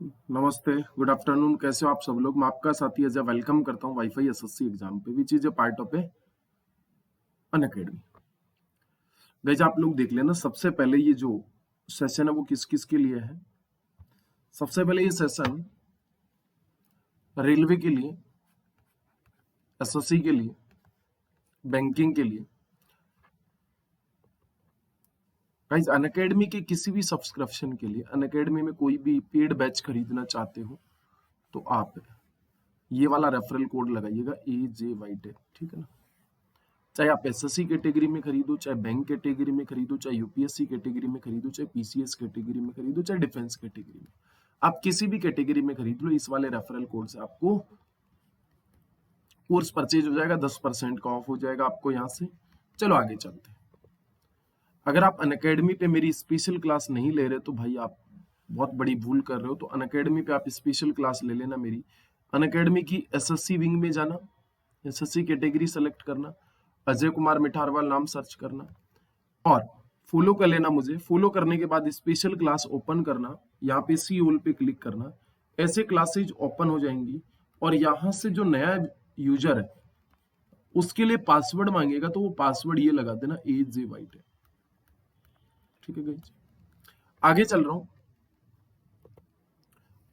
नमस्ते, good afternoon. कैसे हो आप सब लोग? मैं आपका साथी अजय वेलकम करता हूँ वाईफाई एसएससी एग्जाम पे, which is a part of A Unacademy. Guys आप लोग देख लेना, सबसे पहले ये जो सेशन है वो किस किस के लिए है। सबसे पहले ये सेशन रेलवे के लिए, एसएससी के लिए, बैंकिंग के लिए। गाइस अनअकैडमी के किसी भी सब्सक्रिप्शन के लिए, अनअकैडमी में कोई भी पेड बैच खरीदना चाहते हो तो आप ये वाला रेफरल कोड लगाइएगा AJY10, ठीक है ना। चाहे आप एसएससी कैटेगरी में खरीदो, चाहे बैंक कैटेगरी में खरीदो, चाहे यूपीएससी कैटेगरी में खरीदो, चाहे पीसीएस कैटेगरी में खरीदो, चाहे डिफेंस कैटेगरी में, आप किसी भी कैटेगरी में खरीद लो, इस वाले रेफरल कोड से आपको कोर्स परचेज हो जाएगा, 10% का ऑफ हो जाएगा आपको यहाँ से। चलो आगे चलते हैं। अगर आप अनअकैडमी पे मेरी स्पेशल क्लास नहीं ले रहे तो भाई आप बहुत बड़ी भूल कर रहे हो। तो अनअकैडमी पे आप स्पेशल क्लास ले लेना मेरी। अनअकैडमी की एसएससी विंग में जाना, एसएससी कैटेगरी सेलेक्ट करना, अजय कुमार मिठारवाल नाम सर्च करना और फॉलो कर लेना मुझे। फॉलो करने के बाद स्पेशल क्लास ओपन करना, यहाँ पे सी ऑल पे क्लिक करना, ऐसे क्लासेज ओपन हो जाएंगी और यहाँ से जो नया यूजर है उसके लिए पासवर्ड मांगेगा, तो वो पासवर्ड ये लगा देना AJY10, ठीक है गाइस। आगे चल रहा हूं।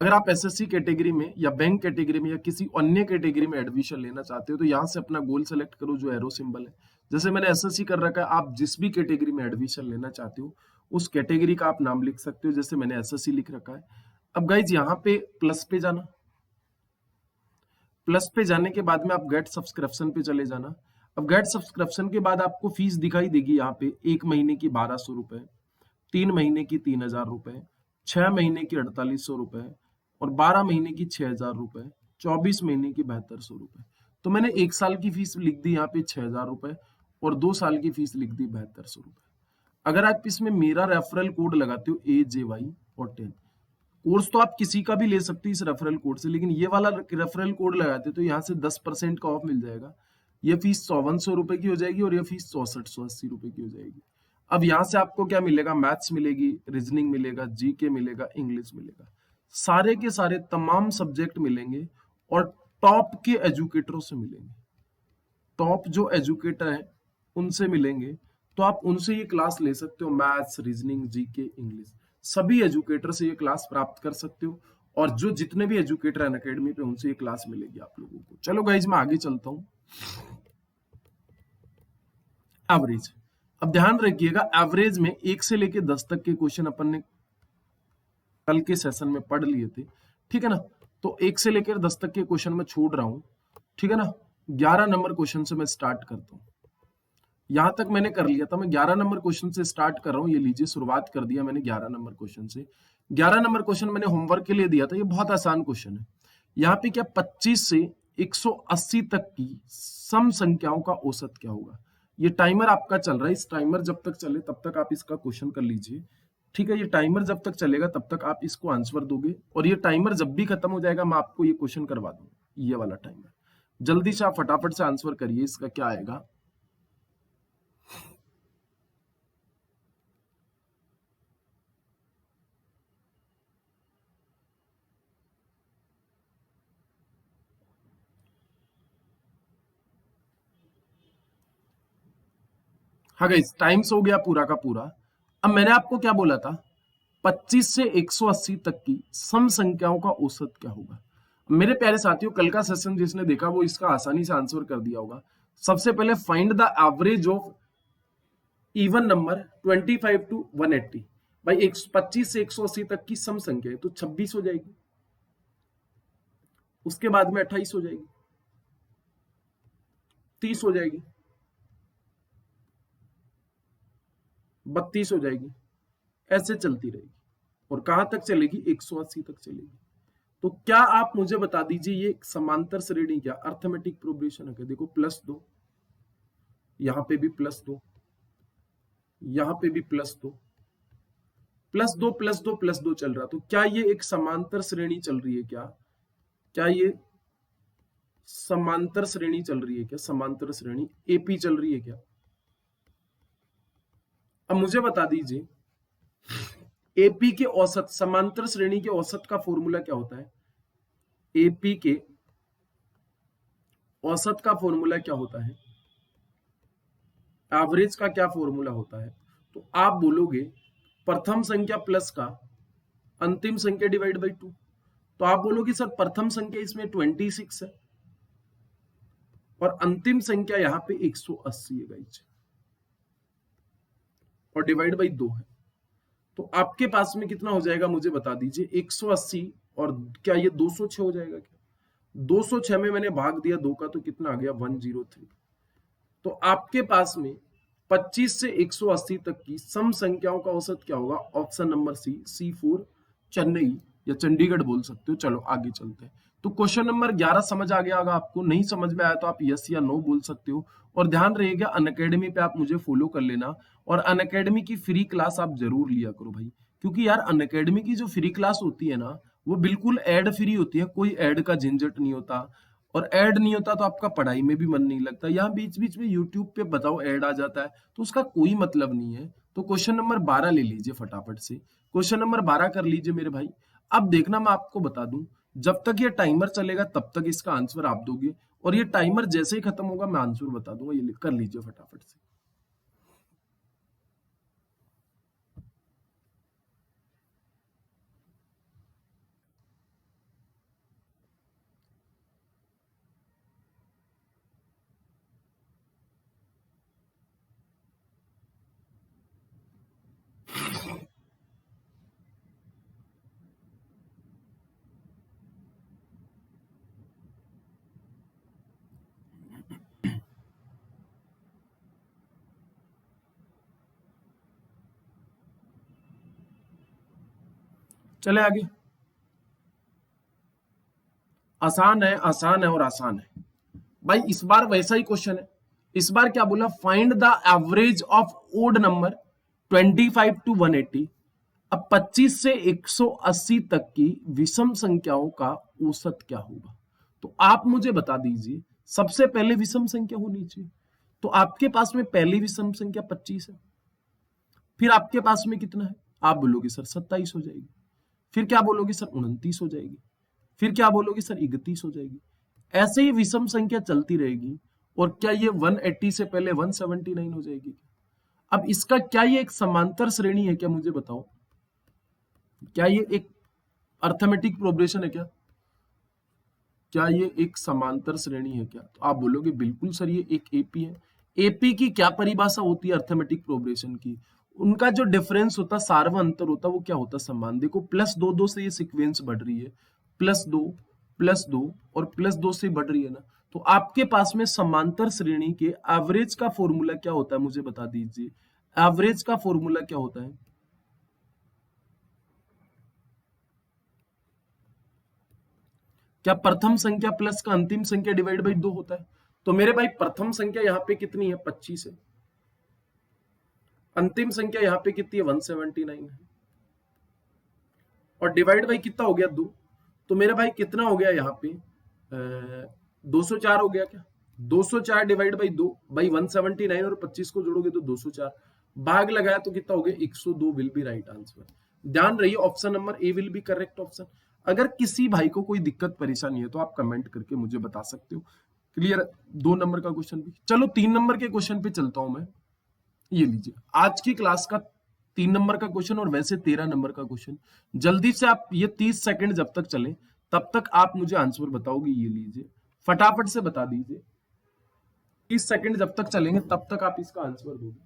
अगर आप एसएससी कैटेगरी में या बैंक कैटेगरी में या किसी अन्य कैटेगरी में एडमिशन लेना चाहते हो तो यहां से अपना गोल सेलेक्ट करो, जो एरो सिंबल है। जैसे मैंने एसएससी कर रखा है, आप जिस भी कैटेगरी में एडमिशन लेना चाहते हो उस कैटेगरी का आप नाम लिख सकते हो। जैसे मैंने एसएससी लिख रखा है। अब गाइज यहाँ पे प्लस पे जाना, प्लस पे जाने के बाद में आप गेट सब्सक्रिप्शन पे चले जाना। अब गेट सब्सक्रिप्शन के बाद आपको फीस दिखाई देगी यहाँ पे, 1 महीने की 1200 रुपए, 3 महीने की 3000 रुपए, 6 महीने की 4800 रुपए और 12 महीने की 6000 रुपए, 24 महीने की 7200 रुपए। तो मैंने 1 साल की फीस लिख दी यहाँ पे 6000 रुपए और 2 साल की फीस लिख दी 7200 रुपए। अगर आप इसमें मेरा रेफरल कोड लगाते हो AJY10, कोर्स तो आप किसी का भी ले सकते हो इस रेफरल कोड से, लेकिन ये वाला रेफरल कोड लगाते तो यहाँ से 10% का ऑफ मिल जाएगा। ये फीस 5400 रुपए की हो जाएगी और ये फीस 6480 रुपए की हो जाएगी। अब यहाँ से आपको क्या मिलेगा? मैथ्स मिलेगी, रीजनिंग मिलेगा, जीके मिलेगा, इंग्लिश मिलेगा, सारे के सारे तमाम सब्जेक्ट मिलेंगे और टॉप के एजुकेटरों से मिलेंगे। टॉप जो एजुकेटर हैं उनसे मिलेंगे, तो आप उनसे ये क्लास ले सकते हो। मैथ्स, रीजनिंग, जीके, इंग्लिश, सभी एजुकेटर से ये क्लास प्राप्त कर सकते हो। और जो जितने भी एजुकेटर हैं अकेडमी पे उनसे ये क्लास मिलेगी आप लोगों को। चलो गाइज मैं आगे चलता हूँ। एवरेज, अब ध्यान रखिएगा, एवरेज में 1 से लेके 10 तक के क्वेश्चन अपन ने कल के सेशन में पढ़ लिए थे, ठीक है ना। तो 1 से लेकर 10 तक के क्वेश्चन में छोड़ रहा हूं, ठीक है ना। 11 नंबर क्वेश्चन से मैं स्टार्ट करता हूं। यहां तक मैंने कर लिया था, मैं 11 नंबर क्वेश्चन से स्टार्ट कर रहा हूं। ये लीजिए, शुरुआत कर दिया मैंने 11 नंबर क्वेश्चन से। 11 नंबर क्वेश्चन मैंने होमवर्क के लिए दिया था, ये बहुत आसान क्वेश्चन है। यहाँ पे क्या 25 से 180 तक की सम संख्याओं का औसत क्या होगा। ये टाइमर आपका चल रहा है, इस टाइमर जब तक चले तब तक आप इसका क्वेश्चन कर लीजिए, ठीक है। ये टाइमर जब तक चलेगा तब तक आप इसको आंसर दोगे और ये टाइमर जब भी खत्म हो जाएगा मैं आपको ये क्वेश्चन करवा दूंगा, ये वाला टाइमर। जल्दी से आप फटाफट से आंसर करिए, इसका क्या आएगा। हाँ गाइस, टाइम्स हो गया पूरा का पूरा। अब मैंने आपको क्या बोला था, 25 से 180 तक की सम संख्याओं का औसत क्या होगा। मेरे प्यारे साथियों, कल का सेशन जिसने देखा वो इसका आसानी से आंसर कर दिया होगा। सबसे पहले find the average of even number 25 to 180। भाई 25 से 180 तक की सम संख्या है तो 26 हो जाएगी, उसके बाद में 28 हो जाएगी, 30 हो जाएगी, 32 हो जाएगी, ऐसे चलती रहेगी। और कहां तक चलेगी? 180 तक चलेगी। तो क्या आप मुझे बता दीजिए ये समांतर श्रेणी क्या, अर्थमेटिक प्रोग्रेशन है क्या। देखो +2, यहां पे भी +2, यहां पे भी +2, +2 +2 +2 चल रहा। तो क्या ये एक समांतर श्रेणी चल रही है क्या? क्या ये समांतर श्रेणी चल रही है क्या? समांतर श्रेणी एपी चल रही है क्या? अब मुझे बता दीजिए एपी के औसत, समांतर श्रेणी के औसत का फॉर्मूला क्या होता है? एपी के औसत का फॉर्मूला क्या होता है? एवरेज का क्या फॉर्मूला होता है? तो आप बोलोगे प्रथम संख्या प्लस का अंतिम संख्या डिवाइड बाई 2। तो आप बोलोगे सर प्रथम संख्या इसमें 26 है और अंतिम संख्या यहां पे 180 है गाइस, और डिवाइड बाई 2 है। तो आपके पास में कितना हो जाएगा मुझे बता दीजिए? 180 और क्या ये 206 हो जाएगा क्या? 206 में मैंने भाग दिया 2 का तो कितना आ गया? 103। तो आपके पास में 25 से 180 तक की सम संख्याओं का औसत क्या होगा? Option number C, C4 Chennai या चंडीगढ़ बोल सकते हो। चलो आगे चलते हैं। तो क्वेश्चन नंबर 11 समझ आ गया होगा आपको। नहीं समझ में आया तो आप यस या नो बोल सकते हो। और ध्यान रहेगा अनअकैडमी पे आप मुझे फॉलो कर लेना, और अनअकैडमी की फ्री क्लास आप जरूर लिया करो भाई, क्योंकि यार अनअकैडमी की जो फ्री क्लास होती है ना, वो बिल्कुल एड फ्री होती है, कोई एड का झंझट नहीं होता, और ऐड नहीं होता तो आपका पढ़ाई में भी मन नहीं लगता। यहाँ बीच बीच में यूट्यूब पे बताओ ऐड आ जाता है, तो उसका कोई मतलब नहीं है। तो क्वेश्चन नंबर 12 ले लीजिए फटाफट से। क्वेश्चन नंबर 12 कर लीजिए मेरे भाई। अब देखना मैं आपको बता दूं, जब तक ये टाइमर चलेगा तब तक इसका आंसर आप दोगे, और ये टाइमर जैसे ही खत्म होगा मैं आंसर बता दूंगा। ये कर लीजिए फटाफट से। चले आगे। आसान है, आसान है और आसान है भाई। इस बार वैसा ही क्वेश्चन है। इस बार क्या बोला? Find the average of odd number 25 to 180। अब 25 से 180 तक की विषम संख्याओं का औसत क्या होगा? तो आप मुझे बता दीजिए। सबसे पहले विषम संख्या होनी चाहिए, तो आपके पास में पहली विषम संख्या 25 है। फिर आपके पास में कितना है? आप बोलोगे सर 27 हो जाएगी। फिर क्या बोलोगे सर? 29 हो जाएगी। फिर क्या बोलोगे सर? 31 हो जाएगी। ऐसे ही विषम संख्या चलती रहेगी। और क्या ये 180 से पहले 179 हो जाएगी? अब इसका क्या ये एक समांतर श्रेणी है क्या? मुझे बताओ, क्या ये एक अर्थमेटिक प्रोग्रेशन है क्या? क्या ये एक समांतर श्रेणी है क्या? तो आप बोलोगे बिल्कुल सर ये एक एपी है। एपी की क्या परिभाषा होती है अर्थमेटिक प्रोग्रेशन की? उनका जो डिफरेंस होता है, सार्व अंतर होता है, वो क्या होता है? समान। देखो +2 से ये सीक्वेंस बढ़ रही है, +2 +2 और +2 से बढ़ रही है ना। तो आपके पास में समांतर श्रेणी के एवरेज का फॉर्मूला क्या होता है? मुझे बता दीजिए। एवरेज का फॉर्मूला क्या होता है? क्या प्रथम संख्या प्लस का अंतिम संख्या डिवाइड बाई 2 होता है? तो मेरे भाई प्रथम संख्या यहाँ पे कितनी है? 25 है। अंतिम संख्या यहाँ पे कितनी है? 179 है। और डिवाइड बाई कितना हो गया? 2। तो मेरे भाई कितना हो गया यहाँ पे? 204 हो गया क्या? 204 डिवाइड बाई 2 बाई 179, और 25 को जोड़ोगे तो 204। भाग लगाया तो कितना हो गया? 102 विल बी राइट आंसर। ध्यान रहिए option number A will be correct option. अगर किसी भाई को कोई दिक्कत परेशानी है तो आप कमेंट करके मुझे बता सकते हो। क्लियर? 2 नंबर का क्वेश्चन भी। चलो 3 नंबर के क्वेश्चन पे चलता हूं मैं। ये लीजिए आज की क्लास का 3 नंबर का क्वेश्चन, और वैसे 13 नंबर का क्वेश्चन। जल्दी से आप ये 30 सेकंड जब तक चले तब तक आप मुझे आंसर बताओगे। ये लीजिए फटाफट से बता दीजिए। 30 सेकंड जब तक चलेंगे तब तक आप इसका आंसर दोगे।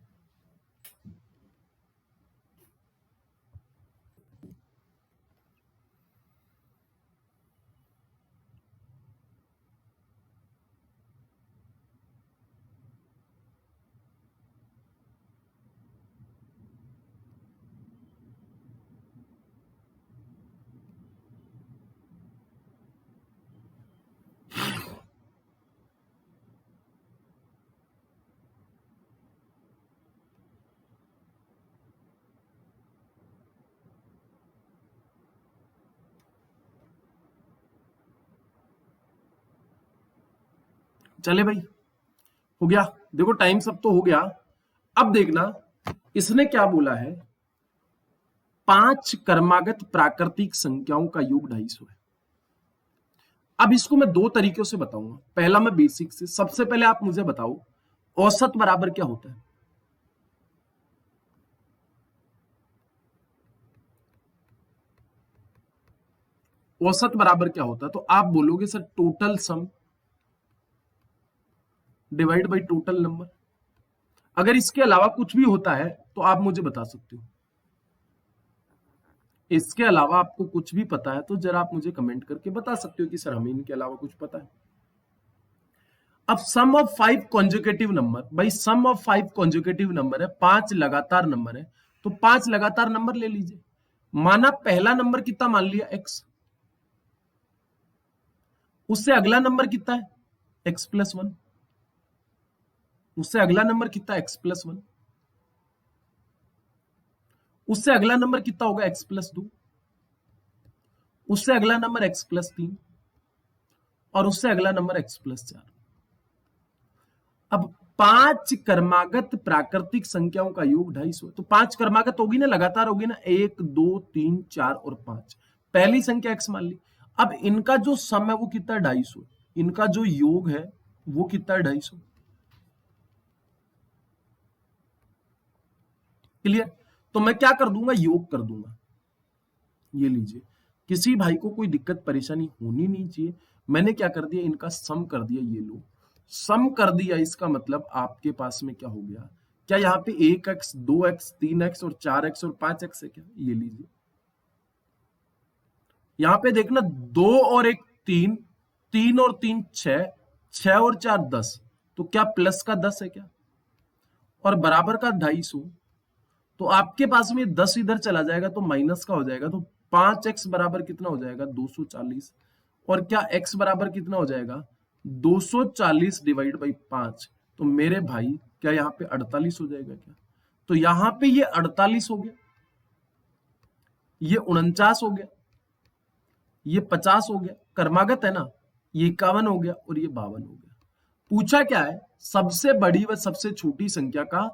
चले भाई, हो गया। देखो टाइम सब तो हो गया। अब देखना इसने क्या बोला है 5 क्रमागत प्राकृतिक संख्याओं का योग 250 है। अब इसको मैं दो तरीकों से बताऊंगा। पहला मैं बेसिक से, सबसे पहले आप मुझे बताओ औसत बराबर क्या होता है। औसत बराबर क्या होता है? तो आप बोलोगे sir total sum divide by total number. अगर इसके अलावा कुछ भी होता है तो आप मुझे बता सकते हो। इसके अलावा आपको कुछ भी पता है तो जरा आप मुझे कमेंट करके बता सकते हो कि सर हमें इनके अलावा कुछ पता है। अब सम ऑफ 5 कॉन्जुगेटिव नंबर, भाई सम ऑफ 5 कॉन्जुगेटिव नंबर है, 5 लगातार नंबर है, तो 5 लगातार नंबर ले लीजिए। माना पहला नंबर कितना मान लिया x, उससे अगला नंबर कितना है x+1, उससे अगला नंबर कितना x+1, उससे अगला नंबर कितना होगा x+2, उससे अगला नंबर x+3 और उससे अगला नंबर x+4। अब 5 क्रमागत प्राकृतिक संख्याओं का योग 250। तो 5 क्रमागत होगी ना, लगातार होगी ना, 1 2 3 4 और 5। पहली संख्या x मान ली। अब इनका जो सम है वो कितना है 250, इनका जो योग है वो कितना है 250। क्लियर? तो मैं क्या कर दूंगा, योग कर दूंगा। ये लीजिए, किसी भाई को कोई दिक्कत परेशानी होनी नहीं चाहिए। मैंने क्या कर दिया, इनका सम कर दिया। ये लो सम कर दिया, इसका मतलब आपके पास में क्या हो गया, क्या यहाँ पे 1x 2x 3x और 4x और 5x है क्या? ये लीजिए, यहाँ पे देखना 2 और 1 3, 3 और 3 6, 6 और 4 10, तो क्या प्लस का 10 है क्या? और बराबर का 250, तो आपके पास में 10 इधर चला जाएगा तो माइनस का हो जाएगा। तो 5x बराबर कितना हो जाएगा 240, और क्या x बराबर कितना हो जाएगा 240 डिवाइड बाई 5। तो मेरे भाई क्या यहाँ पे 48 हो जाएगा क्या? तो यहाँ पे ये 48 हो गया, ये 49 हो गया, ये 50 हो गया, क्रमागत है ना, ये 51 हो गया और ये 52 हो गया। पूछा क्या है, सबसे बड़ी व सबसे छोटी संख्या का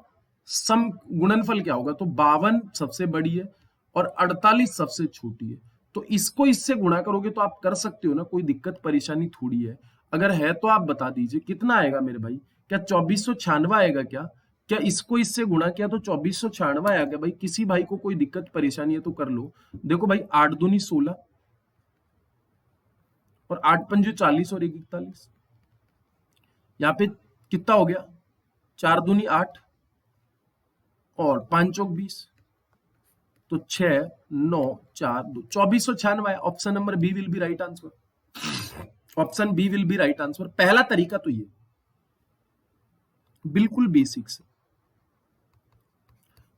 सम गुणनफल क्या होगा? तो 52 सबसे बड़ी है और 48 सबसे छोटी है। तो इसको इससे गुणा करोगे तो आप कर सकते हो ना, कोई दिक्कत परेशानी थोड़ी है। अगर है तो आप बता दीजिए कितना आएगा मेरे भाई। क्या 2496 आएगा क्या? क्या इसको इससे गुणा किया तो 2496 आएगा? भाई किसी भाई को कोई दिक्कत परेशानी है तो कर लो। देखो भाई 8 दूनी 16 और 8 पंजे 40 और 1 41, यहाँ पे कितना हो गया 4 दूनी 8 और 5 चौक 20, तो 6 9 4 2 2496। Option number B will be right answer. Option B will be right answer. पहला तरीका तो ये बिल्कुल बेसिक से,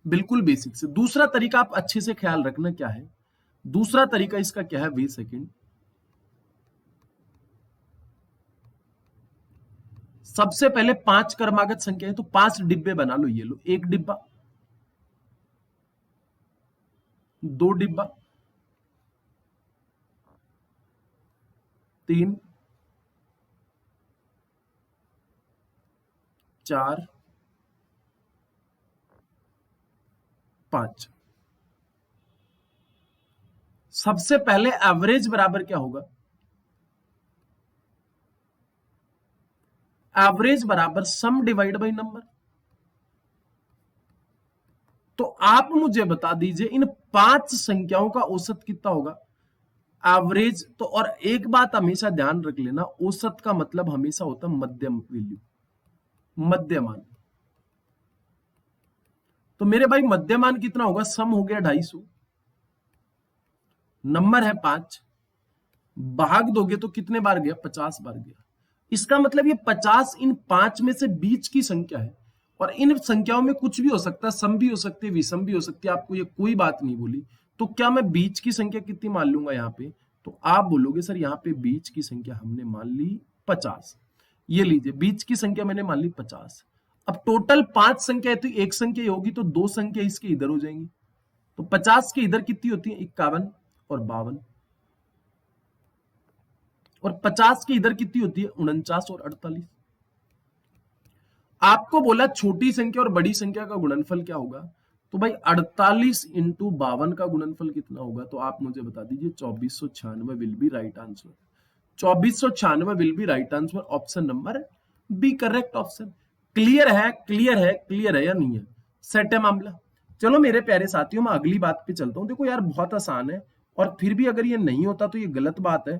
बिल्कुल बेसिक से। दूसरा तरीका आप अच्छे से ख्याल रखना क्या है, दूसरा तरीका इसका क्या है, वेट सेकंड। सबसे पहले 5 क्रमागत संख्या है तो 5 डिब्बे बना लो। ये लो, 1 डिब्बा, 2 डिब्बा, 3 4 5। सबसे पहले एवरेज बराबर क्या होगा, एवरेज बराबर सम डिवाइड बाई नंबर। तो आप मुझे बता दीजिए इन 5 संख्याओं का औसत कितना होगा, एवरेज। तो और एक बात हमेशा ध्यान रख लेना, औसत का मतलब हमेशा होता है मध्यम वैल्यू, मध्यमान। तो मेरे भाई मध्यमान कितना होगा, सम हो गया 250, नंबर है 5, भाग दोगे तो कितने बार गया, 50 बार गया। इसका मतलब ये 50 इन 5 में से बीच की संख्या है, और इन संख्याओं में कुछ भी हो सकता है, सम भी हो सकती है, विषम भी हो सकती है, आपको ये कोई बात नहीं बोली। तो क्या मैं बीच की संख्या कितनी मान लूंगा यहाँ पे, तो आप बोलोगे सर यहाँ पे बीच की संख्या हमने मान ली 50। ये लीजिए, बीच की संख्या मैंने मान ली 50। अब टोटल 5 संख्या है तो एक संख्या होगी तो 2 संख्या इसके इधर हो जाएंगी। तो 50 के इधर कितनी होती है, 51 और 52, और 50 के इधर कितनी होती है, 49 और 48। आपको बोला छोटी संख्या और बड़ी संख्या का गुणनफल क्या होगा, तो भाई 48 इंटू 52 का गुणनफल कितना होगा, तो आप मुझे बता दीजिए। 2496 will be right answer. 2496 will be right answer, option number B correct option. Clear है, क्लियर है, क्लियर है या नहीं है? सेट है मामला। चलो मेरे प्यारे साथियों, मैं अगली बात पे चलता हूं। देखो यार बहुत आसान है, और फिर भी अगर ये नहीं होता तो ये गलत बात है।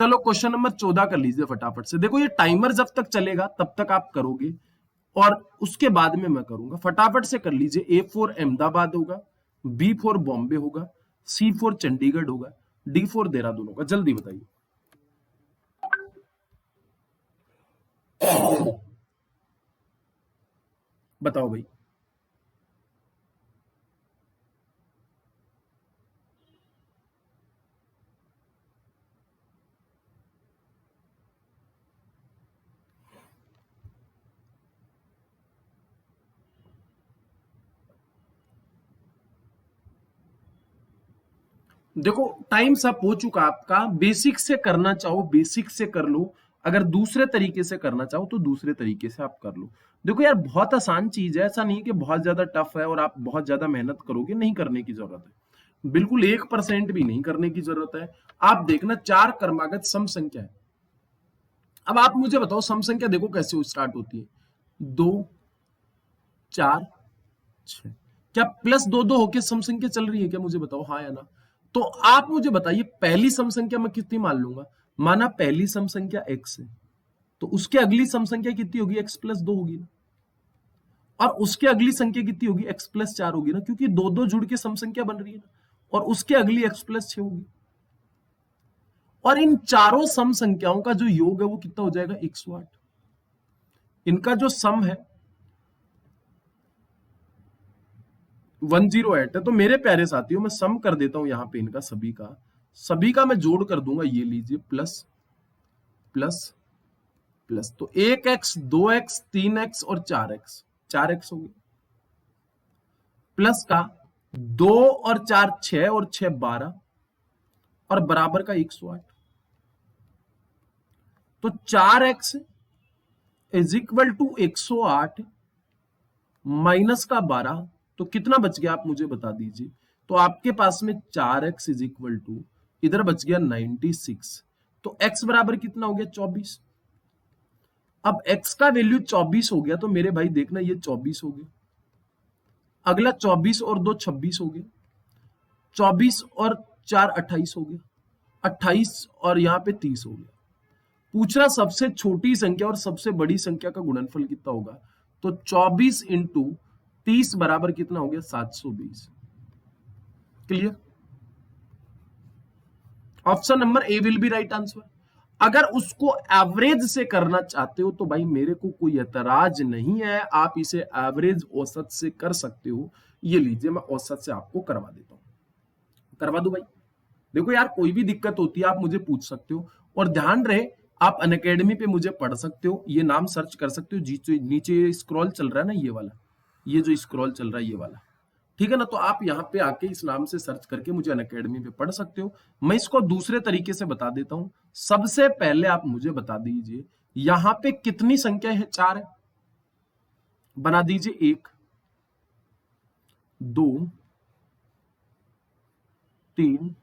चलो क्वेश्चन नंबर 14 कर लीजिए फटाफट से। देखो ये टाइमर जब तक चलेगा तब तक आप करोगे, और उसके बाद में मैं करूंगा। फटाफट से कर लीजिए। ए फॉर अहमदाबाद होगा, बी फॉर बॉम्बे होगा, सी फॉर चंडीगढ़ होगा, डी फॉर देहरादून होगा। जल्दी बताइए। बताओ भाई। देखो टाइम सब हो चुका आपका। बेसिक से करना चाहो बेसिक से कर लो, अगर दूसरे तरीके से करना चाहो तो दूसरे तरीके से आप कर लो। देखो यार बहुत आसान चीज है, ऐसा नहीं कि बहुत ज्यादा टफ है और आप बहुत ज्यादा मेहनत करोगे, नहीं करने की जरूरत है। बिल्कुल 1% भी नहीं करने की जरूरत है। आप देखना, चार क्रमागत सम संख्या है। अब आप मुझे बताओ सम संख्या देखो कैसे स्टार्ट होती है। 2 4 6। क्या प्लस दो दो होके सम संख्या चल रही है क्या, मुझे बताओ हाँ या ना। तो आप मुझे बताइए पहली सम संख्या मैं कितनी मान लूंगा। माना पहली सम संख्या x है, तो उसके अगली सम संख्या कितनी होगी, x प्लस 2 होगी ना। और उसके अगली संख्या कितनी होगी, x प्लस 4 होगी ना, क्योंकि दो दो जुड़ के सम संख्या बन रही है ना। और उसके अगली x प्लस 6 होगी। और इन चारों सम संख्याओं का जो योग है वो कितना हो जाएगा, 108। इनका जो सम है 108 है। तो मेरे प्यारे साथियों मैं सम कर देता हूं यहां पे इनका सभी का मैं जोड़ कर दूंगा। ये लीजिए प्लस प्लस प्लस, तो 1x 2x 3x और 4x, 4x हो गया। प्लस का 2 और 4 6 और 6 12 और बराबर का 108। तो 4x is equal to 108 minus का 12, तो कितना बच गया आप मुझे बता दीजिए। तो आपके पास में 4x इज इक्वल टू, इधर बच गया 96। तो x बराबर कितना हो गया, 24। अब x का वैल्यू 24 हो गया, तो मेरे भाई देखना ये 24 हो गया। अगला 24 और 2 26 हो गया। 24 और 4 28 हो गया। 28 और यहाँ पे 30 हो गया। पूछ रहा सबसे छोटी संख्या और सबसे बड़ी संख्या का गुणनफल कितना होगा। तो 24 इंटू 30 बराबर कितना हो गया, 720। Clear. Option number A will be right answer. अगर उसको एवरेज से करना चाहते हो तो भाई मेरे को कोई एतराज नहीं है, आप इसे एवरेज औसत से कर सकते हो। ये लीजिए मैं औसत से आपको करवा देता हूं। करवा दो भाई। देखो यार कोई भी दिक्कत होती है आप मुझे पूछ सकते हो, और ध्यान रहे आप अनअकैडमी पे मुझे पढ़ सकते हो। ये नाम सर्च कर सकते हो, नीचे स्क्रॉल चल रहा है ना ये वाला, ये जो स्क्रॉल चल रहा है ये वाला, ठीक है ना। तो आप यहाँ पे आके इस नाम से सर्च करके मुझे अनअकैडमी पे पढ़ सकते हो। मैं इसको दूसरे तरीके से बता देता हूं। सबसे पहले आप मुझे बता दीजिए यहां पे कितनी संख्या है, 4 है। बना दीजिए 1 2 3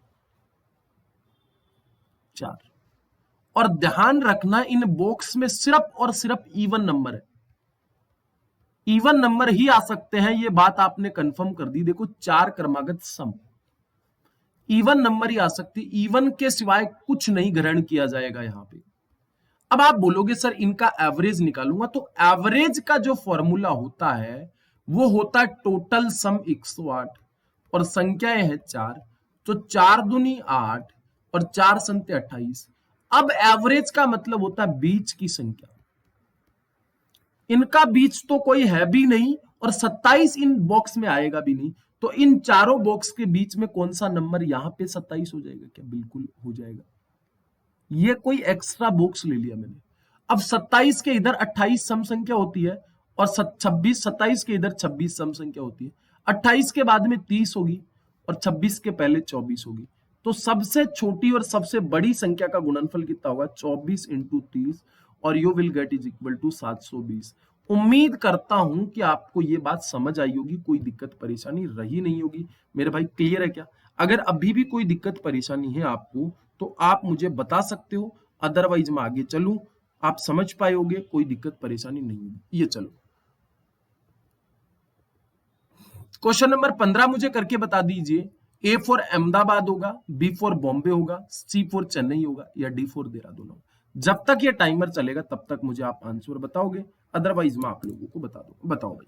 4। और ध्यान रखना इन बॉक्स में सिर्फ और सिर्फ इवन नंबर है। इवन नंबर ही आ सकते हैं, ये बात आपने कंफर्म कर दी। देखो 4 क्रमागत सम, इवन नंबर ही आ सकती, इवन के सिवाय कुछ नहीं ग्रहण किया जाएगा यहां पे। अब आप बोलोगे सर इनका एवरेज निकालूंगा, तो एवरेज का जो फॉर्मूला होता है वो होता है टोटल सम 108 और संख्याएं हैं 4। तो 4 दूनी 8 और 4 संते 28। अब एवरेज का मतलब होता है बीच की संख्या। इनका बीच तो कोई है भी नहीं और 27 इन बॉक्स में आएगा भी नहीं। तो इन चारों बॉक्स के बीच में कौन सा नंबर, यहां पे 27 हो जाएगा क्या, बिल्कुल हो जाएगा। ये कोई एक्स्ट्रा बॉक्स ले लिया मैंने। अब 27 के इधर 28 सम संख्या होती है और 26 27 के इधर 26 सम संख्या होती है। 28 के बाद में 30 होगी और 26 के पहले 24 होगी। तो सबसे छोटी और सबसे बड़ी संख्या का गुणनफल कितना होगा? 24 इंटू 30, और you will get is equal to 720। उम्मीद करता हूं कि आपको ये बात समझ आई होगी, कोई दिक्कत परेशानी रही नहीं होगी। मेरे भाई क्लियर है क्या? अगर अभी भी कोई दिक्कत परेशानी है आपको तो आप मुझे बता सकते हो, अदरवाइज मैं आगे चलूं। आप समझ पाए होगे, कोई दिक्कत परेशानी नहीं होगी। ये चलो क्वेश्चन नंबर 15 मुझे करके बता दीजिए। ए फॉर अहमदाबाद होगा, बी फॉर बॉम्बे होगा, सी फॉर चेन्नई होगा, या डी फॉर देहरादून होगा। जब तक ये टाइमर चलेगा तब तक मुझे आप आंसर बताओगे, अदरवाइज मैं आप लोगों को बता दूंगा। बताओ भाई।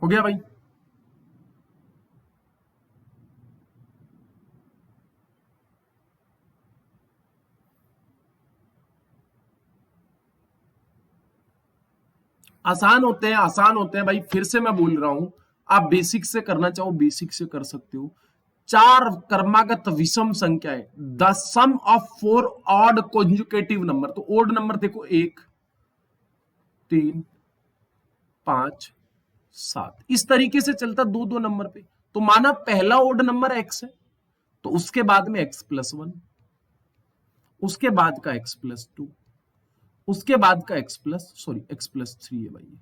हो गया भाई? आसान होते हैं भाई। फिर से मैं बोल रहा हूं, आप बेसिक से करना चाहो बेसिक से कर सकते हो। चार क्रमागत विषम संख्या है, the sum of four odd consecutive number. तो ओड नंबर देखो, 1, 3, 5, 7, इस तरीके से चलता दो दो नंबर पे। तो माना पहला ओड नंबर एक्स है, तो उसके बाद में एक्स प्लस 1, उसके बाद का एक्स प्लस 2, उसके बाद का एक्स प्लस 3 है भाई।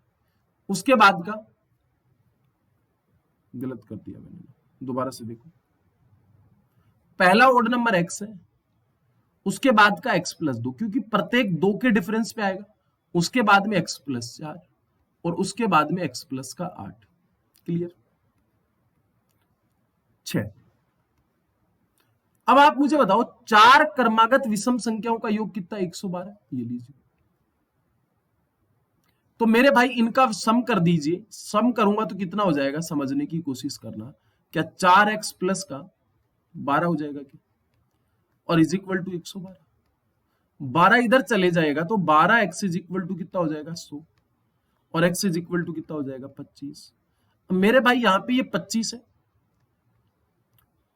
उसके बाद का, गलत कर दिया मैंने, दोबारा से देखो। पहला ओड नंबर एक्स है, उसके बाद का एक्स प्लस 2, क्योंकि प्रत्येक 2 के डिफरेंस पे आएगा। उसके बाद में एक्स प्लस 4, और उसके बाद में एक्स प्लस का 8। क्लियर? 6। अब आप मुझे बताओ, चार क्रमागत विषम संख्याओं का योग कितना? 112। ये लीजिए। तो मेरे भाई इनका सम कर दीजिए। सम करूंगा तो कितना हो जाएगा, समझने की कोशिश करना। क्या 4x प्लस का 12 हो जाएगा क्या? और इज इक्वल टू 112। 12 इधर चले जाएगा तो 12x इज इक्वल टू कितना हो जाएगा? 100। और x इज इक्वल टू कितना हो जाएगा? 25। मेरे भाई यहां पे ये 25 है,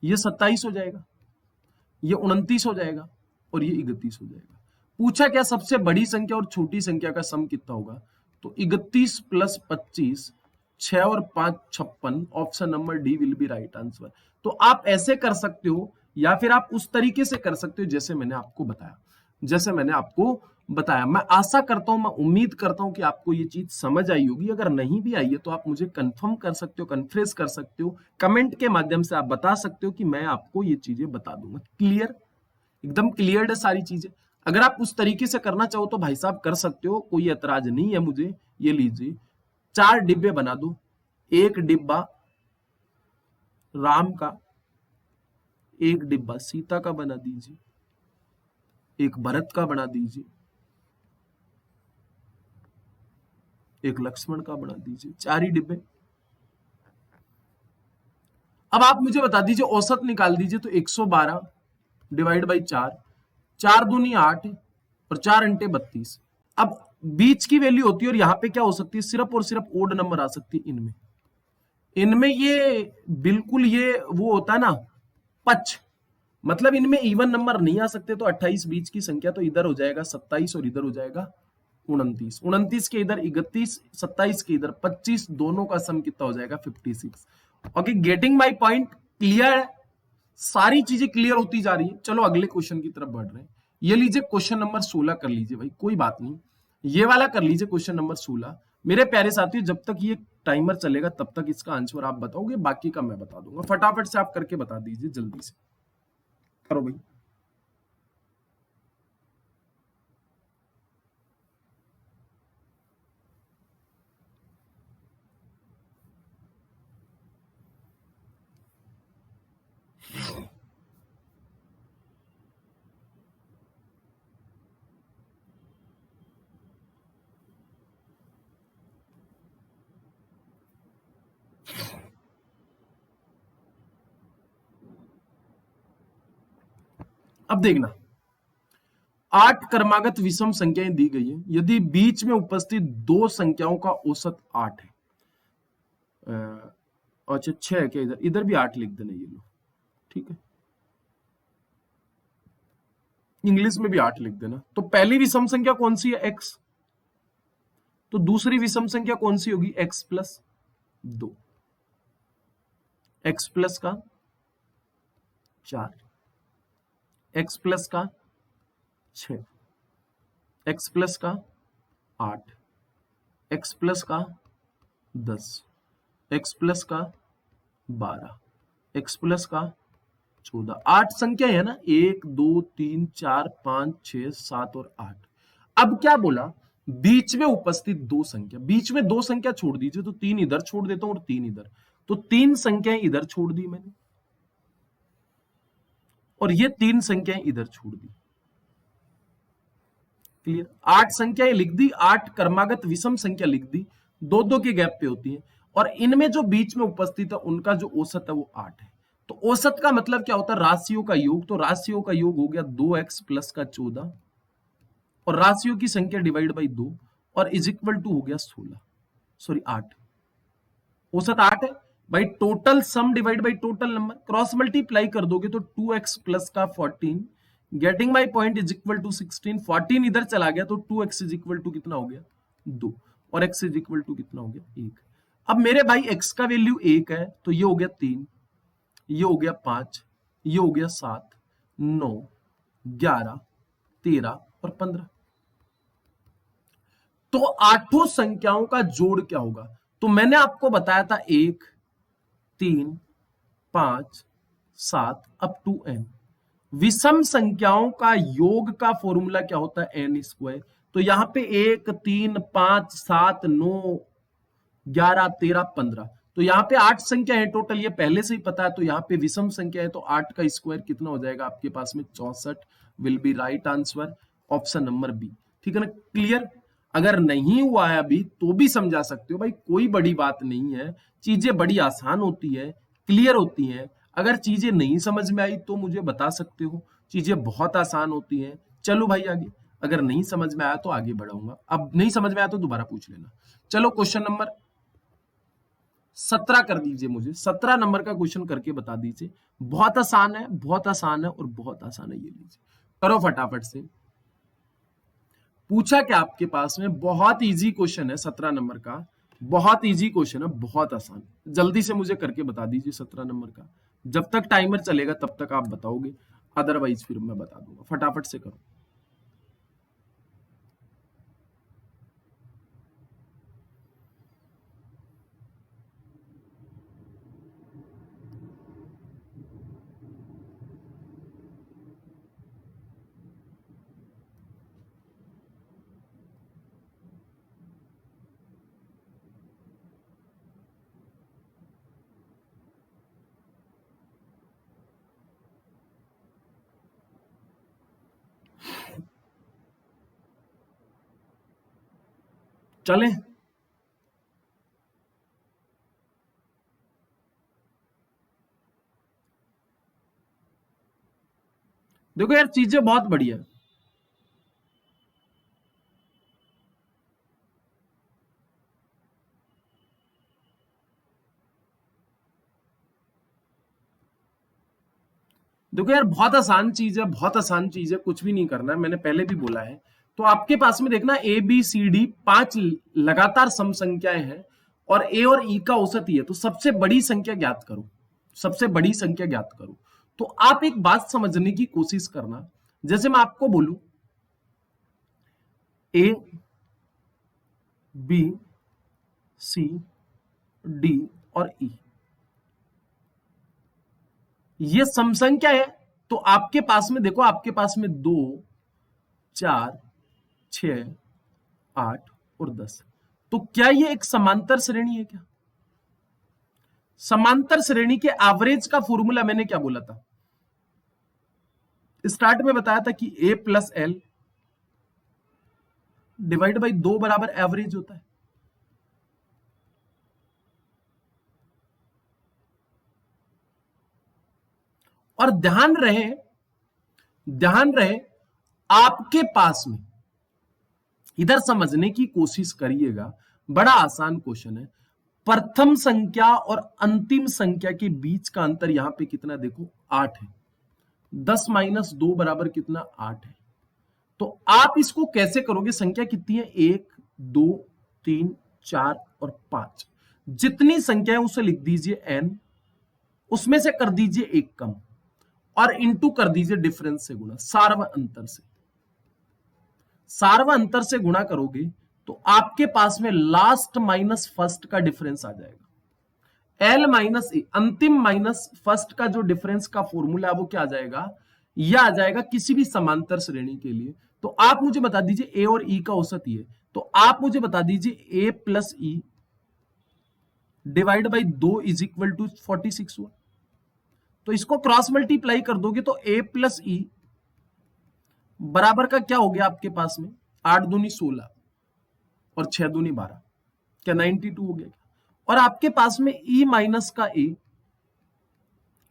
ये 27 हो जाएगा, ये 29 हो जाएगा, और ये 31 हो जाएगा। पूछा क्या सबसे बड़ी संख्या और छोटी संख्या का सम कितना होगा? तो 31 प्लस 25, 6 और 5 56। Option number D will be right answer. तो आप ऐसे कर सकते हो, या फिर आप उस तरीके से कर सकते हो जैसे मैंने आपको बताया। मैं आशा करता हूं, मैं उम्मीद करता हूं कि आपको ये चीज समझ आई होगी। अगर नहीं भी आई है तो आप मुझे कंफर्म कर सकते हो, कन्फ्रेस कर सकते हो, कमेंट के माध्यम से आप बता सकते हो कि मैं आपको ये चीजें बता दूंगा। क्लियर? एकदम क्लियर है सारी चीजें। अगर आप उस तरीके से करना चाहो तो भाई साहब कर सकते हो, कोई एतराज नहीं है मुझे। ये लीजिए, 4 डिब्बे बना दो। एक डिब्बा राम का, एक डिब्बा सीता का बना दीजिए, एक भरत का बना दीजिए, एक लक्ष्मण का बना दीजिए। 4 ही डिब्बे। अब आप मुझे बता दीजिए, औसत निकाल दीजिए। तो 112 डिवाइड बाई 4, 4 दूनी 8, और 4 अंटे 32। अब बीच की वैल्यू होती है, और यहां पे क्या हो सकती है? सिर्फ और सिर्फ ओड नंबर आ सकती है इनमें। इनमें ये बिल्कुल ये वो होता है ना, पच, मतलब इनमें इवन नंबर नहीं आ सकते। तो 28 बीच की संख्या, तो इधर हो जाएगा 27 और इधर हो जाएगा 29। 29 के इधर 31, 27 के इधर 25, दोनों का सम कितना हो जाएगा? 56। Okay, getting my point? Clear है? सारी चीजें क्लियर होती जा रही है। चलो अगले क्वेश्चन की तरफ बढ़ रहे हैं। ये लीजिए क्वेश्चन नंबर 16 कर लीजिए भाई, कोई बात नहीं। ये वाला कर लीजिए क्वेश्चन नंबर 16। मेरे प्यारे साथियों, जब तक ये टाइमर चलेगा तब तक इसका आंसर आप बताओगे, बाकी का मैं बता दूंगा। फटाफट से आप करके बता दीजिए, जल्दी से करो भाई। अब देखना, 8 क्रमागत विषम संख्याएं दी गई है। यदि बीच में उपस्थित दो संख्याओं का औसत 8 है, अच्छा 6 है क्या, इधर इधर भी 8 लिख देना ये लो, ठीक है, इंग्लिश में भी 8 लिख देना। तो पहली विषम संख्या कौन सी है, x, तो दूसरी विषम संख्या कौन सी होगी, x प्लस 2, x प्लस का 4, x प्लस का 6, x प्लस का 8, x प्लस का 10, x प्लस का 12, x प्लस का 14। 8 संख्या है ना, 1 2 3 4 5 6 7 और 8। अब क्या बोला, बीच में उपस्थित दो संख्या, बीच में दो संख्या छोड़ दीजिए, तो 3 इधर छोड़ देता हूं और 3 इधर, तो 3 संख्याएं इधर छोड़ दी मैंने और ये 3 संख्याएं इधर छोड़ दी। क्लियर, 8 संख्याएं लिख दी, 8 क्रमागत विषम संख्या लिख दी, दो दो के गैप पे होती है, और इनमें जो बीच में उपस्थित है उनका जो औसत है वो 8 है। तो औसत का मतलब क्या होता है, राशियों का योग। तो राशियों का योग हो गया 2x प्लस का 14 और राशियों की संख्या डिवाइड बाई 2 और इज इक्वल टू हो गया 16, सॉरी 8। औसत 8 है भाई, total sum divide by total number, cross multiply कर दोगे तो 2x प्लस का 14 getting my point is equal to 16। 14 इधर चला गया तो 2x इज इक्वल टू कितना हो गया, 2, और x इज इक्वल टू कितना हो गया, 1। अब मेरे भाई x का वैल्यू 1 है तो ये हो गया 3, ये हो गया 5, ये हो गया 7, 9, 11, 13 और 15। तो आठों संख्याओं का जोड़ क्या होगा, तो मैंने आपको बताया था 1 3 5 7 अप टू n। विषम संख्याओं का योग का फॉर्मूला क्या होता है, एन स्क्वायर। तो यहां पे 1 3 5 7 9 11 13 15, तो यहाँ पे 8 संख्या है टोटल, ये पहले से ही पता है। तो यहाँ पे विषम संख्या है तो 8 का स्क्वायर कितना हो जाएगा आपके पास में, 64 will be right answer, option number B. ठीक है ना, क्लियर। अगर नहीं हुआ है अभी तो भी समझा सकते हो भाई, कोई बड़ी बात नहीं है, चीजें बड़ी आसान होती है, क्लियर होती हैं। अगर चीजें नहीं समझ में आई तो मुझे बता सकते हो, चीजें बहुत आसान होती हैं। चलो भाई आगे, अगर नहीं समझ में आया तो आगे बढ़ाऊंगा, अब नहीं समझ में आया तो दोबारा पूछ लेना। चलो क्वेश्चन नंबर 17 कर दीजिए, मुझे 17 नंबर का क्वेश्चन करके बता दीजिए। बहुत आसान है, बहुत आसान है और बहुत आसान है, ये लीजिए करो फटाफट से। पूछा क्या आपके पास में, बहुत इजी क्वेश्चन है 17 नंबर का, बहुत इजी क्वेश्चन है, बहुत आसान। जल्दी से मुझे करके बता दीजिए 17 नंबर का, जब तक टाइमर चलेगा तब तक आप बताओगे, अदरवाइज फिर मैं बता दूंगा। फटाफट से करो। चले, देखो यार चीजें बहुत बढ़िया है। देखो यार बहुत आसान चीज है, बहुत आसान चीज है, कुछ भी नहीं करना है, मैंने पहले भी बोला है। तो आपके पास में देखना ए बी सी डी 5 लगातार सम संख्याएं हैं और ए और ई का औसत ही है, तो सबसे बड़ी संख्या ज्ञात करो, सबसे बड़ी संख्या ज्ञात करो। तो आप एक बात समझने की कोशिश करना, जैसे मैं आपको बोलूं ए बी सी डी और ई, ये सम संख्या है, तो आपके पास में देखो, आपके पास में 2 4 6 8 और 10, तो क्या ये एक समांतर श्रेणी है क्या? समांतर श्रेणी के एवरेज का फॉर्मूला मैंने क्या बोला था, स्टार्ट में बताया था कि a plus L divide by 2 बराबर एवरेज होता है। और ध्यान रहे ध्यान रहे आपके पास में, इधर समझने की कोशिश करिएगा, बड़ा आसान क्वेश्चन है। प्रथम संख्या और अंतिम संख्या के बीच का अंतर यहां पे कितना, देखो 8 है। 10 - 2 बराबर कितना, 8 है। तो आप इसको कैसे करोगे, संख्या कितनी है, 1 2 3 4 और 5, जितनी संख्या है उसे लिख दीजिए n, उसमें से कर दीजिए एक कम और इंटू कर दीजिए डिफरेंस से गुणा, सार्व अंतर से। सार्व अंतर से गुणा करोगे तो आपके पास में लास्ट माइनस फर्स्ट का डिफरेंस आ जाएगा। एल माइनस ए, अंतिम माइनस फर्स्ट का जो डिफरेंस का फॉर्मूला है वो क्या आ जाएगा, यह आ जाएगा किसी भी समांतर श्रेणी के लिए। तो आप मुझे बता दीजिए ए और ई का औसत ये, तो आप मुझे बता दीजिए A plus E divide by 2 is equal to 46 हुआ। तो इसको क्रॉस मल्टीप्लाई कर दोगे तो ए प्लस ई बराबर का क्या हो गया आपके पास में, 8 दूनी 16 और 6 दूनी 12, क्या 92 हो गया क्या? और आपके पास में e माइनस का a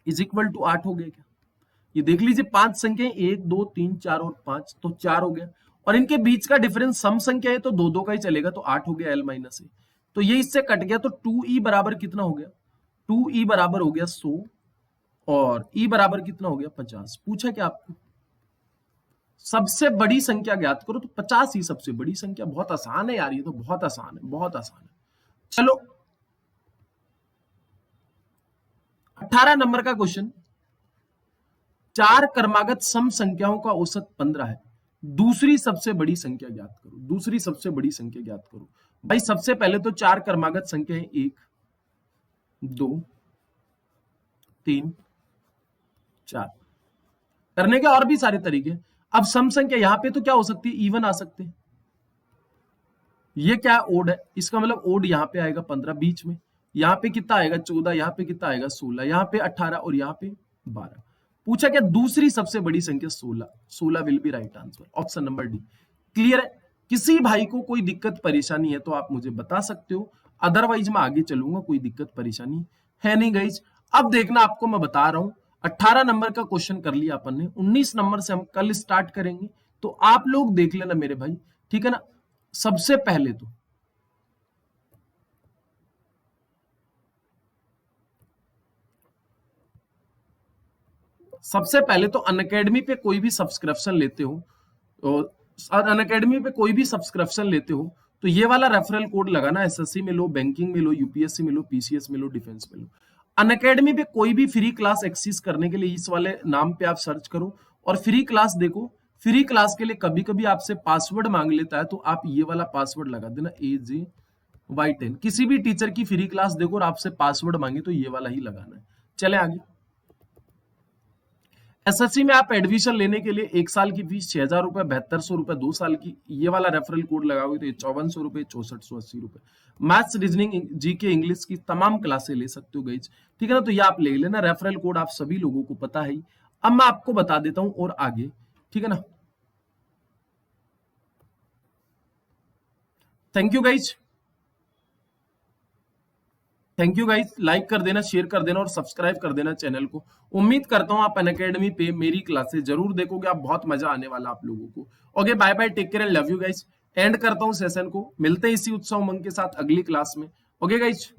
इज इक्वल टू 8 हो गया क्या? ये देख लीजिए, 5 संख्या 1 2 3 4 और 5, तो 4 हो गया। और इनके बीच का डिफरेंस सम संख्या है तो 2 2 का ही चलेगा, तो 8 हो गया l माइनस ए। तो ये इससे कट गया, तो 2e बराबर कितना हो गया, 2e बराबर हो गया 100 और e बराबर कितना हो गया 50। पूछा क्या आपको, सबसे बड़ी संख्या ज्ञात करो, तो 50 ही सबसे बड़ी संख्या। बहुत आसान है यार, ये तो बहुत आसान है, बहुत आसान है। चलो 18 नंबर का क्वेश्चन, 4 क्रमागत सम संख्याओं का औसत 15 है, दूसरी सबसे बड़ी संख्या ज्ञात करो। दूसरी सबसे बड़ी संख्या ज्ञात करो भाई। सबसे पहले तो 4 क्रमागत संख्या है, 1 2 3 4, करने के और भी सारे तरीके। अब सम संख्या यहां पे तो क्या हो सकती है, इवन आ सकते हैं। ये क्या ओड है, इसका मतलब ओड यहां पे आएगा 15 बीच में, यहां पे कितना आएगा 14, यहां पे कितना आएगा 16, यहां पे 18 और यहां पे 12। पूछा क्या, दूसरी सबसे बड़ी संख्या 16, 16 will be right answer, option number D. Clear है? किसी भाई को कोई दिक्कत परेशानी है तो आप मुझे बता सकते हो, अदरवाइज मैं आगे चलूंगा, कोई दिक्कत परेशानी है नहीं गाइज। अब देखना, आपको मैं बता रहा हूं, 18 नंबर का क्वेश्चन कर लिया अपन ने, 19 नंबर से हम कल स्टार्ट करेंगे, तो आप लोग देख लेना मेरे भाई, ठीक है ना। सबसे पहले तो अनअकैडमी पे कोई भी सब्सक्रिप्शन लेते हो, अनअकैडमी पे कोई भी सब्सक्रिप्शन लेते हो तो ये वाला रेफरल कोड लगाना, एसएससी में लो, बैंकिंग में लो, यूपीएससी में लो, पीसीएस में लो, डिफेंस में लो। अनअकैडमी पे कोई भी फ्री क्लास एक्सेस करने के लिए इस वाले नाम पे आप सर्च करो और फ्री क्लास देखो। फ्री क्लास के लिए कभी कभी आपसे पासवर्ड मांग लेता है, तो आप ये वाला पासवर्ड लगा देना, AJY10। किसी भी टीचर की फ्री क्लास देखो और आपसे पासवर्ड मांगे तो ये वाला ही लगाना है। चले आगे। एसएससी में आप एडमिशन लेने के लिए 1 साल की फीस 6,000 रुपए, 7200 रुपए 2 साल की, ये वाला रेफरल कोड लगाओगे तो ये 5400 रुपए, 6480 रुपए। मैथ्स, रीजनिंग, जीके, इंग्लिश की तमाम क्लासें ले सकते हो गाइज, ठीक है ना। तो ये आप ले लेना, रेफरल कोड आप सभी लोगों को पता है। अब मैं आपको बता देता हूं और आगे, ठीक है ना। Thank you guys, thank you guys. Like कर देना, शेयर कर देना और सब्सक्राइब कर देना चैनल को। उम्मीद करता हूं आप अनअकैडमी पे मेरी क्लासेस जरूर देखोगे, आप बहुत मजा आने वाला आप लोगों को। Okay, bye bye, take care and love you guys. End करता हूं सेशन को, मिलते हैं इसी उत्सव उमंग के साथ अगली क्लास में। Okay guys.